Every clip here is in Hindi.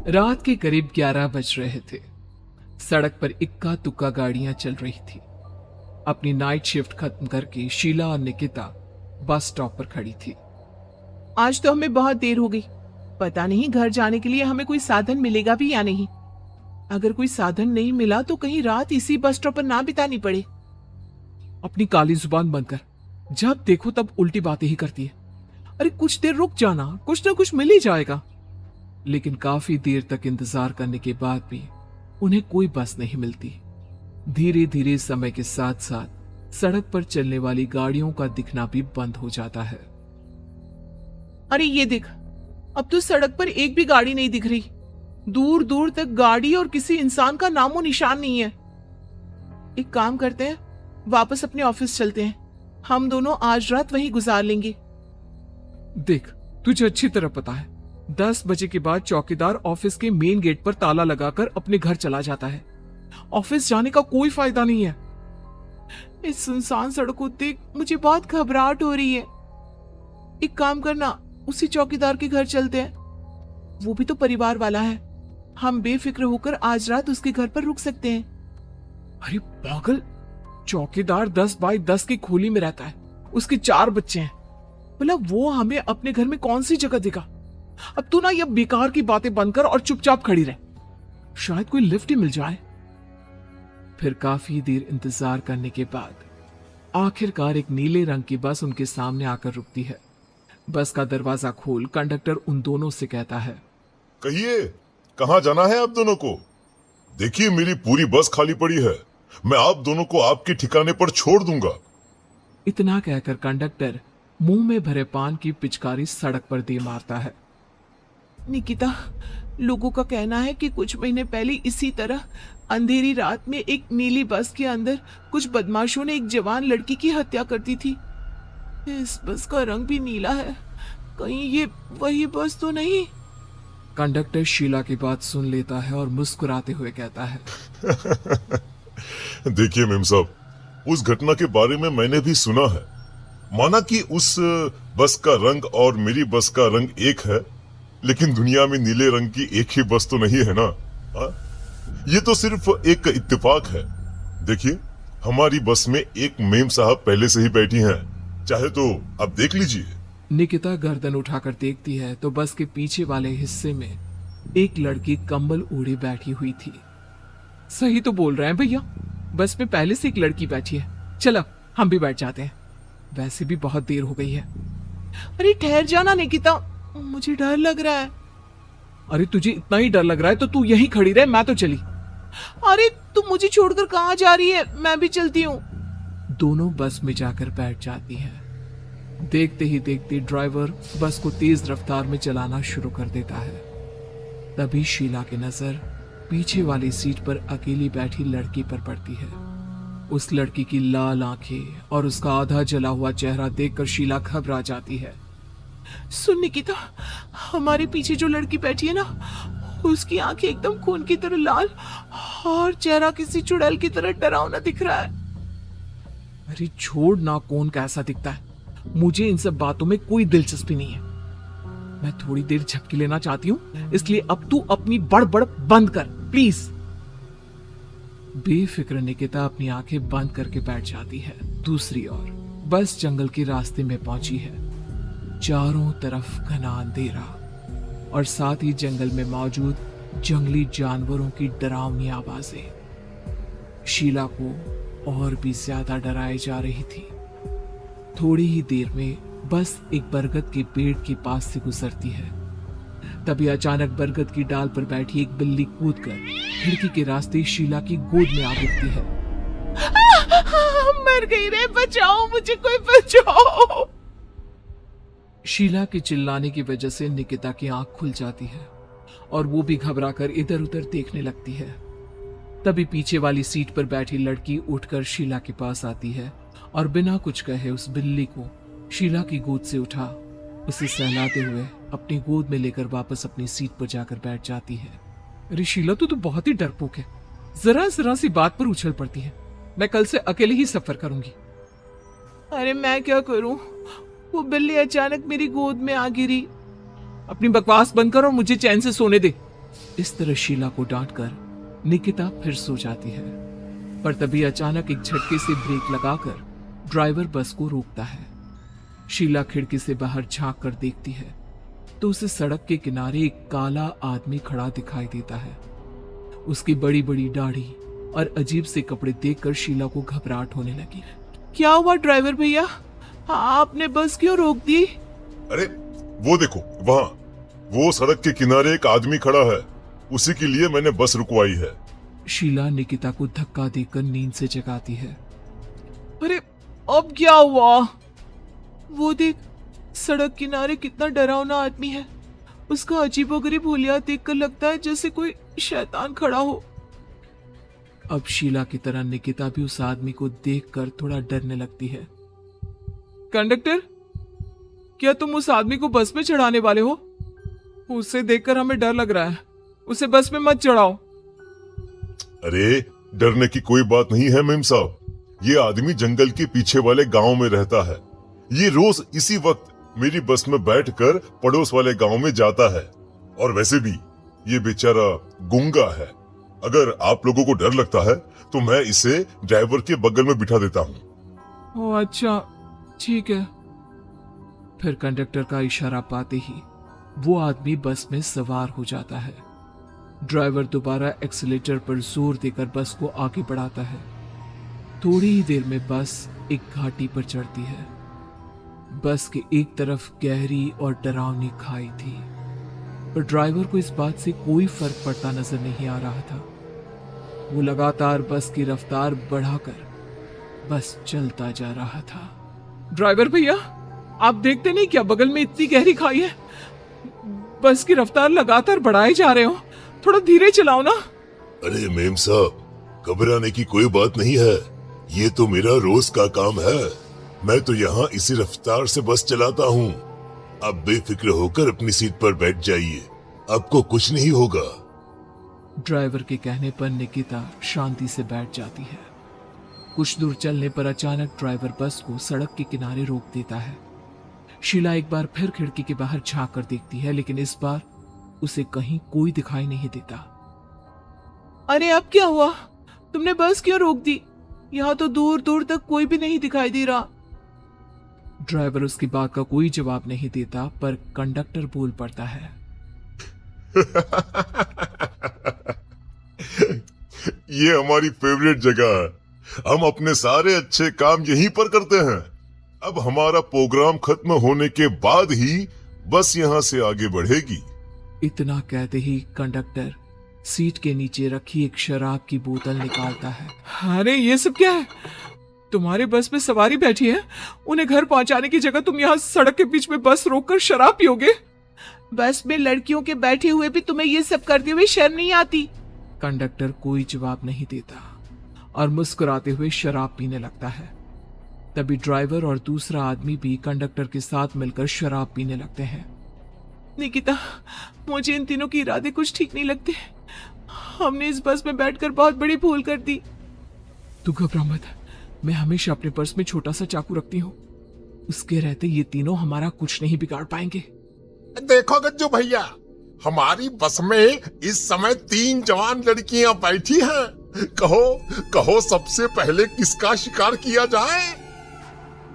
रात के करीब 11 बज रहे थे। सड़क पर इक्का दुक्का गाड़ियां चल रही थी। अपनी नाइट शिफ्ट खत्म करके शीला और निकिता बस स्टॉप पर खड़ी थी। आज तो हमें बहुत देर हो गई। पता नहीं घर जाने के लिए हमें कोई साधन मिलेगा भी या नहीं। अगर कोई साधन नहीं मिला तो कहीं रात इसी बस स्टॉप पर ना बितानी पड़े। अपनी काली जुबान बंद कर, जब देखो तब उल्टी बातें ही करती है। अरे कुछ देर रुक जाना, कुछ ना कुछ मिल ही जाएगा। लेकिन काफी देर तक इंतजार करने के बाद भी उन्हें कोई बस नहीं मिलती। धीरे धीरे समय के साथ साथ सड़क पर चलने वाली गाड़ियों का दिखना भी बंद हो जाता है। अरे ये देख, अब तो सड़क पर एक भी गाड़ी नहीं दिख रही। दूर दूर तक गाड़ी और किसी इंसान का नामो निशान नहीं है। एक काम करते हैं, वापस अपने ऑफिस चलते हैं। हम दोनों आज रात वहीं गुजार लेंगे। देख, तुझे अच्छी तरह पता है 10 बजे के बाद चौकीदार ऑफिस के मेन गेट पर ताला लगाकर अपने घर चला जाता है। ऑफिस जाने का कोई फायदा नहीं है। इस सुनसान सड़क को देख मुझे बहुत घबराहट हो रही है। एक काम करना, उसी चौकीदार के घर चलते हैं। वो भी तो परिवार वाला है। हम बेफिक्र होकर आज रात उसके घर पर रुक सकते हैं। अरे पागल, चौकीदार 10 बाई 10 की खोली में रहता है। उसके 4 बच्चे हैं। भला वो हमें अपने घर में कौन सी जगह देगा। अब तू ना ये बेकार की बातें बंद कर और चुपचाप खड़ी रह। शायद कोई लिफ्ट ही मिल जाए। फिर काफी देर इंतजार करने के बाद आखिरकार एक नीले रंग की बस उनके सामने आकर रुकती है। बस का दरवाजा खोल कंडक्टर उन दोनों से कहता है, कहिए कहाँ जाना है आप दोनों को? देखिए मेरी पूरी बस खाली पड़ी है। मैं आप दोनों को आपके ठिकाने पर छोड़ दूंगा। इतना कहकर कंडक्टर मुंह में भरे पान की पिचकारी सड़क पर दे मारता है। निकिता, लोगों का कहना है कि कुछ महीने पहले इसी तरह अंधेरी रात में एक नीली बस के अंदर कुछ बदमाशों ने एक जवान लड़की की हत्या कर दी थी। इस बस का रंग भी नीला है। कहीं ये वही बस तो नहीं? कंडक्टर शीला की बात सुन लेता है और मुस्कुराते हुए कहता है, देखिए मेम साहब, उस घटना के बारे में मैंने भी सुना है। माना कि उस बस का रंग और मेरी बस का रंग एक है, लेकिन दुनिया में नीले रंग की एक ही बस तो नहीं है ना। हा? ये तो सिर्फ एक इत्तेफाक है। देखिए हमारी बस में एक मेम साहब पहले से ही बैठी हैं। चाहे तो आप देख लीजिए। निकिता गर्दन उठाकर देखती है तो बस के पीछे वाले हिस्से में एक लड़की कंबल ओढ़े बैठी हुई थी। सही तो बोल रहे हैं भैया, बस में पहले से एक लड़की बैठी है। चलो हम भी बैठ जाते हैं, वैसे भी बहुत देर हो गई है। अरे ठहर जाना निकिता, मुझे डर लग रहा है। अरे तुझे इतना ही डर लग रहा है तो तू यहीं खड़ी रहे, मैं तो चली। अरे तू मुझे छोड़कर कहाँ जा रही है? मैं भी चलती हूँ। दोनों बस में जाकर बैठ जाती हैं। देखते ही देखते ड्राइवर बस को तेज रफ्तार में चलाना शुरू कर देता है। तभी शीला की नजर पीछे वाली सीट पर अकेली बैठी लड़की पर पड़ती है। उस लड़की की लाल आंखें और उसका आधा जला हुआ चेहरा देखकर शीला घबरा जाती है। सुन निकिता, हमारे पीछे जो लड़की बैठी है ना, उसकी आंखें एकदम खून की तरह लाल और चेहरा किसी चुड़ैल की तरह डरावना दिख रहा है। अरे छोड़ ना, कौन कैसा दिखता है? मुझे इन सब बातों में कोई दिलचस्पी नहीं है। मैं थोड़ी देर झपकी लेना चाहती हूँ, इसलिए अब तू अपनी बड़बड़ बंद कर प्लीज। बेफिक्र निकिता अपनी आंखें बंद करके बैठ जाती है। दूसरी ओर बस जंगल के रास्ते में पहुंची है। चारों तरफ घना अंधेरा और साथ ही जंगल में मौजूद जंगली जानवरों की डरावनी आवाजें शीला को और भी ज्यादा डराए जा रही थी। थोड़ी ही देर में बस एक बरगद के पेड़ के पास से गुजरती है। तभी अचानक बरगद की डाल पर बैठी एक बिल्ली कूदकर खिड़की के रास्ते शीला की गोद में आ गिरती है। मर गई रे, बचाओ मुझे, कोई बचाओ। शीला के चिल्लाने की वजह से निकिता की आंख खुल जाती है और वो भी घबराकर इधर उधर देखने लगती है। तभी पीछे वाली सीट पर बैठी लड़की उठकर शीला के पास आती है और बिना कुछ कहे उस बिल्ली को शीला की गोद से उठा उसे सहलाते हुए अपनी गोद में लेकर वापस अपनी सीट पर जाकर बैठ जाती है। अरे शीला, तू तो बहुत ही डरपोक है। जरा जरा सी बात पर उछल पड़ती है। मैं कल से अकेले ही सफर करूंगी। अरे मैं क्या करूं? वो बिल्ली अचानक मेरी गोद में आ गिरी। अपनी बकवास बंद कर और मुझे चैन से सोने दे। इस तरह शीला को डांटकर निकिता फिर सो जाती है। पर तभी अचानक एक झटके से ब्रेक लगाकर ड्राइवर बस को रोकता है। शीला खिड़की से बाहर झांक कर देखती है तो उसे सड़क के किनारे एक काला आदमी खड़ा दिखाई देता है। उसकी बड़ी बड़ी दाढ़ी और अजीब से कपड़े देखकर शीला को घबराहट होने लगी। क्या हुआ ड्राइवर भैया, आपने बस क्यों रोक दी? अरे वो देखो, वहाँ वो सड़क के किनारे एक आदमी खड़ा है, उसी के लिए मैंने बस रुकवाई है। शीला निकिता को धक्का देकर नींद से जगाती है। अरे अब क्या हुआ? वो देख, सड़क किनारे कितना डरावना आदमी है। उसका अजीबोगरीब हुलिया देखकर लगता है जैसे कोई शैतान खड़ा हो। अब शीला की तरह निकिता भी उस आदमी को देखकर थोड़ा डरने लगती है। कंडक्टर, क्या तुम उस आदमी को बस में चढ़ाने वाले हो? उसे देखकर हमें डर लग रहा है, उसे बस में मत चढ़ाओ। अरे डरने की कोई बात नहीं है मेम साहब, ये आदमी जंगल के पीछे वाले गांव में रहता है। ये रोज इसी वक्त मेरी बस में बैठकर पड़ोस वाले गांव में जाता है। और वैसे भी ये बेचारा गूंगा है। अगर आप लोगों को डर लगता है तो मैं इसे ड्राइवर के बगल में बिठा देता हूँ। ओह अच्छा, ठीक है। फिर कंडक्टर का इशारा पाते ही वो आदमी बस में सवार हो जाता है। ड्राइवर दोबारा एक्सीलेटर पर जोर देकर बस को आगे बढ़ाता है। थोड़ी ही देर में बस एक घाटी पर चढ़ती है। बस के एक तरफ गहरी और डरावनी खाई थी, पर ड्राइवर को इस बात से कोई फर्क पड़ता नजर नहीं आ रहा था। वो लगातार बस की रफ्तार बढ़ाकर बस चलता जा रहा था। ड्राइवर भैया, आप देखते नहीं क्या बगल में इतनी गहरी खाई है? बस की रफ्तार लगातार बढ़ाए जा रहे हो, थोड़ा धीरे चलाओ ना। अरे मेम साहब, घबराने की कोई बात नहीं है, ये तो मेरा रोज का काम है। मैं तो यहाँ इसी रफ्तार से बस चलाता हूँ। आप बेफिक्र होकर अपनी सीट पर बैठ जाइए, आपको कुछ नहीं होगा। ड्राइवर के कहने पर निकिता शांति से बैठ जाती है। कुछ दूर चलने पर अचानक ड्राइवर बस को सड़क के किनारे रोक देता है। शीला एक बार फिर खिड़की के बाहर झांक कर देखती है, लेकिन इस बार उसे कहीं कोई दिखाई नहीं देता। अरे अब क्या हुआ? तुमने बस क्यों रोक दी? यहाँ तो दूर दूर तक कोई भी नहीं दिखाई दे रहा। ड्राइवर उसकी बात का कोई जवाब नहीं देता, पर कंडक्टर बोल पड़ता है। ये हमारी फेवरेट जगह है, हम अपने सारे अच्छे काम यहीं पर करते हैं। अब हमारा प्रोग्राम खत्म होने के बाद ही बस यहाँ से आगे बढ़ेगी। इतना कहते ही कंडक्टर सीट के नीचे रखी एक शराब की बोतल निकालता है। अरे ये सब क्या है? तुम्हारे बस में सवारी बैठी है, उन्हें घर पहुंचाने की जगह तुम यहाँ सड़क के बीच में बस रोककर शराब पियोगे? बस में लड़कियों के बैठे हुए भी तुम्हें ये सब करते हुए शर्म नहीं आती? कंडक्टर कोई जवाब नहीं देता और मुस्कुराते हुए शराब पीने लगता है। तभी ड्राइवर और दूसरा आदमी भी कंडक्टर के साथ मिलकर शराब पीने लगते हैं। निकिता, मुझे इन तीनों के इरादे कुछ ठीक नहीं लगते। हमने इस बस में बैठकर बहुत बड़ी भूल कर दी। तू घबरा मत, मैं हमेशा अपने पर्स में छोटा सा चाकू रखती हूँ। उसके रहते ये तीनों हमारा कुछ नहीं बिगाड़ पाएंगे। देखो गज्जू भैया, हमारी बस में इस समय 3 जवान लड़कियां बैठी हैं। कहो कहो सबसे पहले किसका शिकार किया जाए?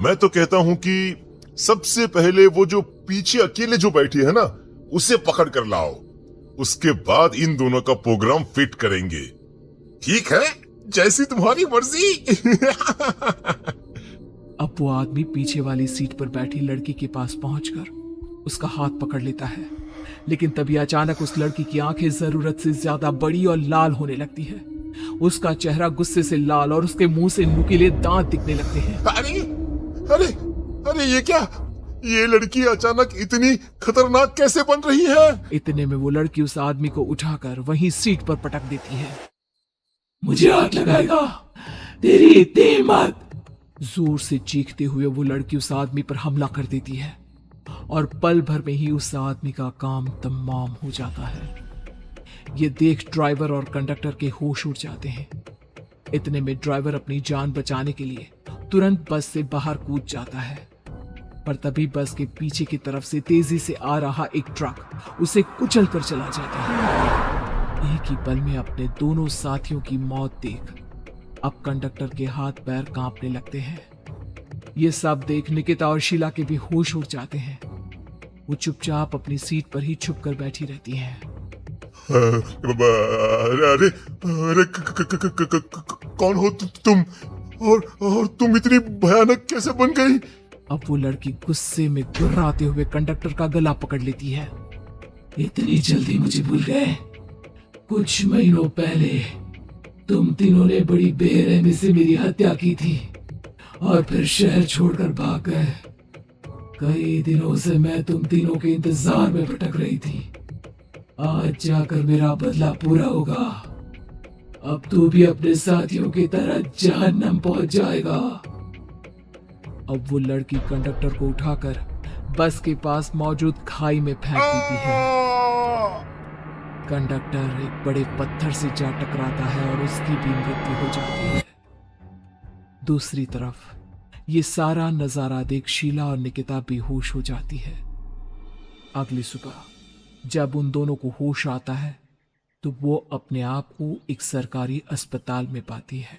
मैं तो कहता हूँ कि सबसे पहले वो जो पीछे अकेले जो बैठी है ना, उसे पकड़ कर लाओ। उसके बाद इन दोनों का प्रोग्राम फिट करेंगे। ठीक है, जैसी तुम्हारी मर्जी। अब वो आदमी पीछे वाली सीट पर बैठी लड़की के पास पहुंचकर उसका हाथ पकड़ लेता है, लेकिन तभी अचानक उस लड़की की आंखें जरूरत से ज्यादा बड़ी और लाल होने लगती है। उसका चेहरा गुस्से से लाल और उसके मुंह से नुकीले दांत दिखने लगते हैं। अरे अरे अरे ये क्या? ये लड़की अचानक इतनी खतरनाक कैसे बन रही है? इतने में वो लड़की उस आदमी को उठाकर वहीं सीट पर पटक देती है। मुझे आग लगाएगा, तेरी इतनी हिम्मत! जोर से चीखते हुए वो लड़की उस आदमी पर हमला कर देती है और पल भर में ही उस आदमी का काम तमाम हो जाता है। ये देख ड्राइवर और कंडक्टर के होश उड़ जाते हैं। इतने में ड्राइवर अपनी जान बचाने के लिए तुरंत बस से बाहर कूद जाता है, पर तभी बस के पीछे की तरफ से तेजी से आ रहा एक ट्रक उसे कुचल कर चला जाता है। एक ही पल में अपने दोनों साथियों की मौत देख अब कंडक्टर के हाथ पैर कांपने लगते हैं। ये सब देख निकिता और शीला के भी होश उड़ जाते हैं। वो चुपचाप अपनी सीट पर ही छुप कर बैठी रहती हैं। अरे अरे कौन हो तुम और तुम इतनी भयानक कैसे बन गई? अब वो लड़की गुस्से में गुर्राते हुए कंडक्टर का गला पकड़ लेती है। इतनी जल्दी मुझे भूल गए? कुछ महीनों पहले तुम तीनों ने बड़ी बेरहमी से मेरी हत्या की थी और फिर शहर छोड़कर भाग गए। कई दिनों से मैं तुम तीनों के इंतजार में भटक रही थी। आज जाकर मेरा बदला पूरा होगा। अब तू भी अपने साथियों की तरह जहन्नम पहुंच जाएगा। अब वो लड़की कंडक्टर को उठाकर बस के पास मौजूद खाई में फेंक देती है। कंडक्टर एक बड़े पत्थर से जा टकराता है और उसकी भी मृत्यु हो जाती है। दूसरी तरफ ये सारा नजारा देख शीला और निकिता बेहोश हो जाती है। अगली सुबह जब उन दोनों को होश आता है तो वो अपने आप को एक सरकारी अस्पताल में पाती है।